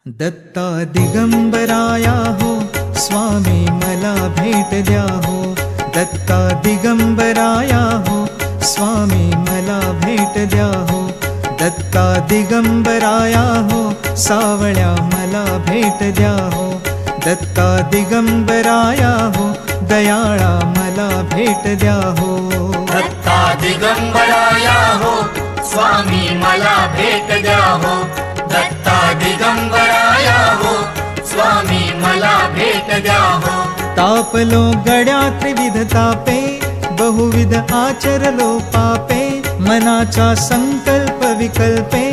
दत्ता दिगंबराया हो स्वामी मला भेट द्या हो. दत्ता दिगंबराया हो स्वामी मला भेट द्या हो. दत्ता दिगंबराया हो सावळ्या मला भेट द्या हो. दत्ता दिगंबराया हो दयाळा मला भेट द्या हो. दत्ता दिगंबराया हो स्वामी मला भेट द्या हो. दत्ता दिगंबराया हो स्वामी मला भेट द्या हो. तापलो गड्या त्रिविध तापे बहुविध आचरलो पापे. मनाचा संकल्प विकल्पे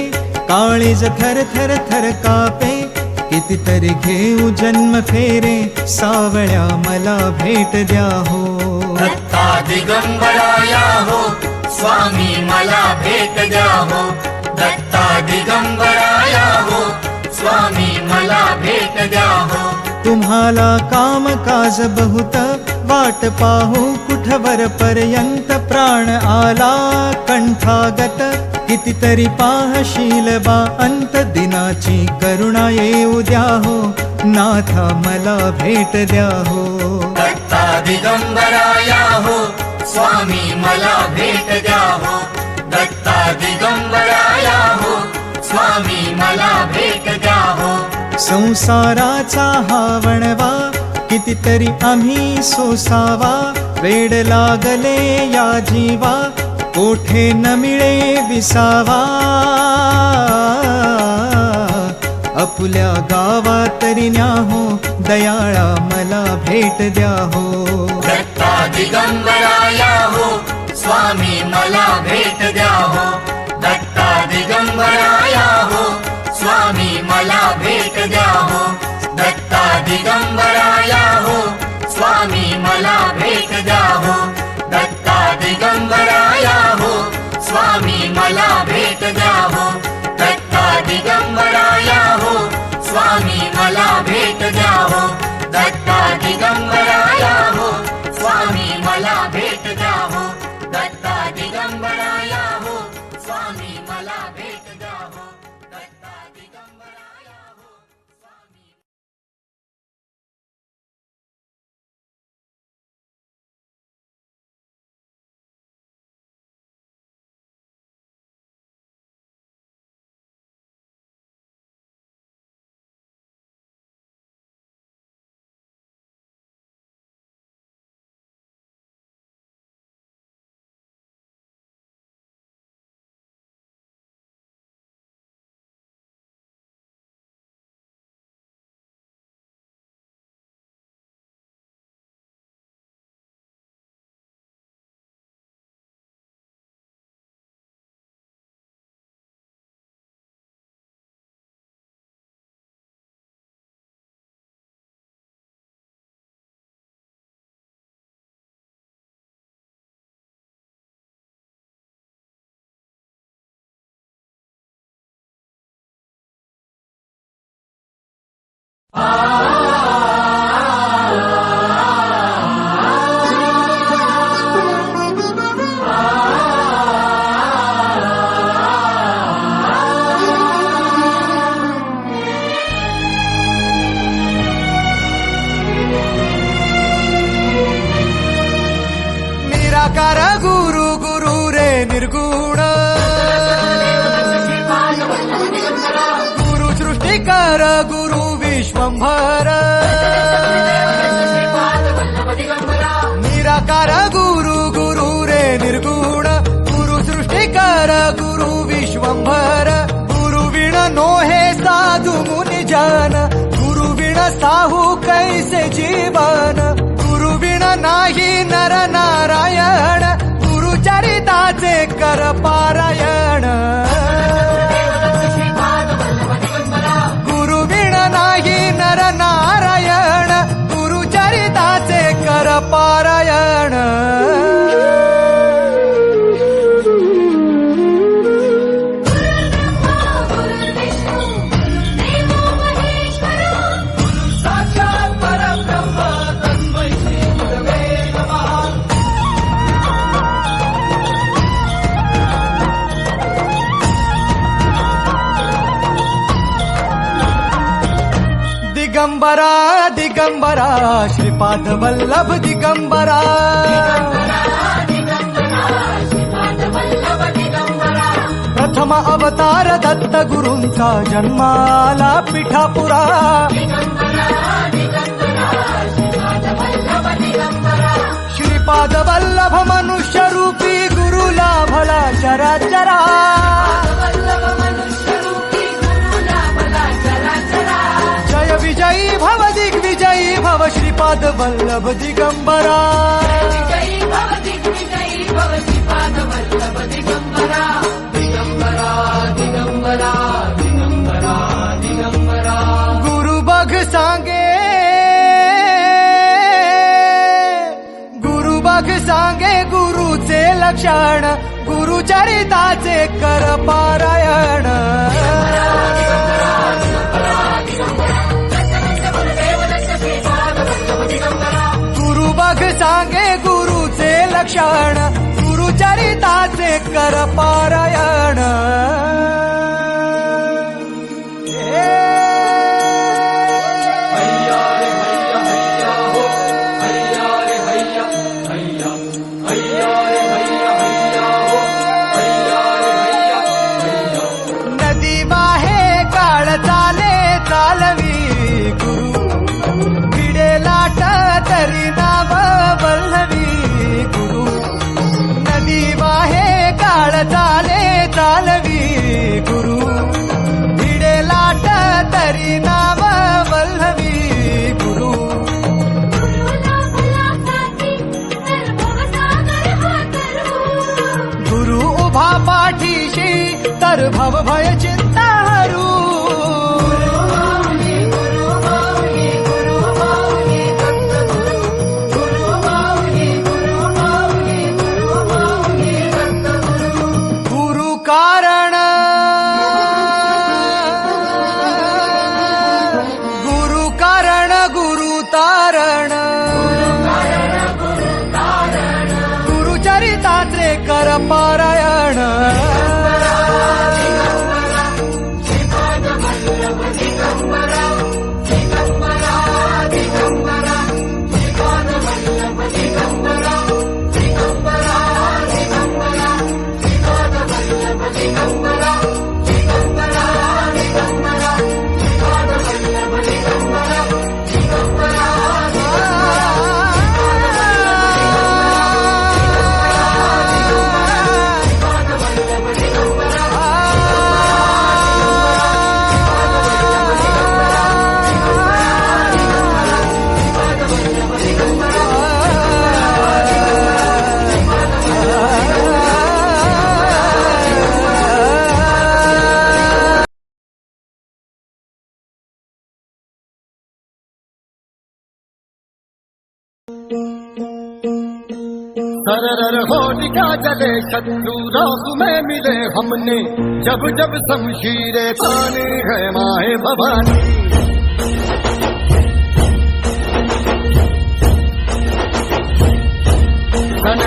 काळीज थर थर थर कापे. कितीतरी घेऊ जन्म फेरे सावळ्या मला भेट द्या हो. दत्ता दिगंबराया हो स्वामी मला भेट द्या हो. दत्ता दिगंबराया हो स्वामी मला भेट द्या हो. तुम्हाला काम काज बहुत वाट पाहू कुठवर पर्यंत प्राण आला कंठागत. कितीतरी पाहशील बा अंत दिनाची करुणा येऊ द्या हो. नाथा मला भेट द्या हो. दत्ता दिगंबराया हो स्वामी मला भेट द्या हो. दत्ता दिगंबराया हो स्वामी मला भेट द्या हो. संसाराचा हा वणवा कितीतरी आम्ही सोसावा. वेड लागले या जीवा कोठे न मिळे विसावा. अपुल्या गावा तरी न्या हो दयाळा मला भेट द्या हो. दत्ता दिगंबराया हो स्वामी मला भेट द्या हो. दत्ता दिगंबराया हो स्वामी मला भेट द्या हो. दत्ता दिगंबराया हो स्वामी मला भेट द्या हो. दत्ता दिगंबराया हो स्वामी मला भेट द्या हो. दत्ता दिगंबराया हो स्वामी मला भेट द्या हो. दत्ता दिगंबराया हो स्वामी मला भेट द्या हो. दत्ता दिगंबराया हो स्वामी मला भेट द्या हो. दत्ता दिगंबराया हो स्वामी. निराकार गुरु गुरु रे निर्गुण गुरु सृष्टिकर गुरु विश्वंभर. निराकार गुरु गुरु रे निर्गुण गुरु सृष्टिकर गुरु विश्वंभर. गुरु विण नोहे साधु मुनि जन गुरु विण साहू कैसे जीवन. गुरु विण नाही नर नारायण गुरु चरिताचे कर पारायण. गुरु विण नाही नर नारायण गुरु चरिताचे कर पारायण. दिगंबरा दिगंबरा श्रीपाद वल्लभ दिगंबरा प्रथम अवतार दत्त गुरूंचा जन्माला पिठापुरा श्रीपाद वल्लभ मनुष्य रूपी गुरु लाभला चराचरा जय विजयी भव दिग्विजयी भव श्रीपाद वल्लभ दिगंबरा गुरु बघ सांगे गुरु बघ सांगे गुरुचे लक्षण गुरुचरिताचे कर पारायण गुरु बघ सांगे गुरुचे लक्षण गुरुचरिताचे कर पारायण नदी वाहे काळ चाले चालवी गुरु भिडे लाट तरी नाव वल्लवी गुरु नदी वाहे काळ चाले चालवी गुरु भिडे लाट तरी नाव वल्लवी गुरु गुरु उभा पाठीशी तर भव भय चिंता हरू गुरु कारण गुरु कारण गुरु तारण गुरुचरिताचे कर पारायण सरर होलिका जले शत्रु राह में मिले हमने जब जब शमशीरे ताने है माए भवानी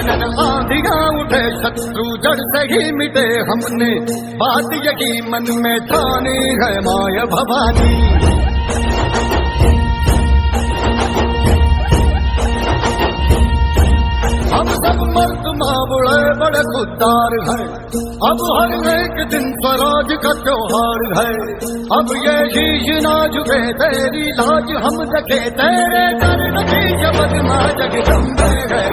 नन आंधियां उठे शत्रु जड़ से ही मिटे हमने बात यही मन में ठानी है माए भवानी हम सब मर्द मावड़े बड़े खुददार हैं अब हर एक दिन स्वराज का त्योहार है अब ये शीश ना झुके तेरी लाज हम रखे तेरे दर्द की जबत मां जगदम्बे है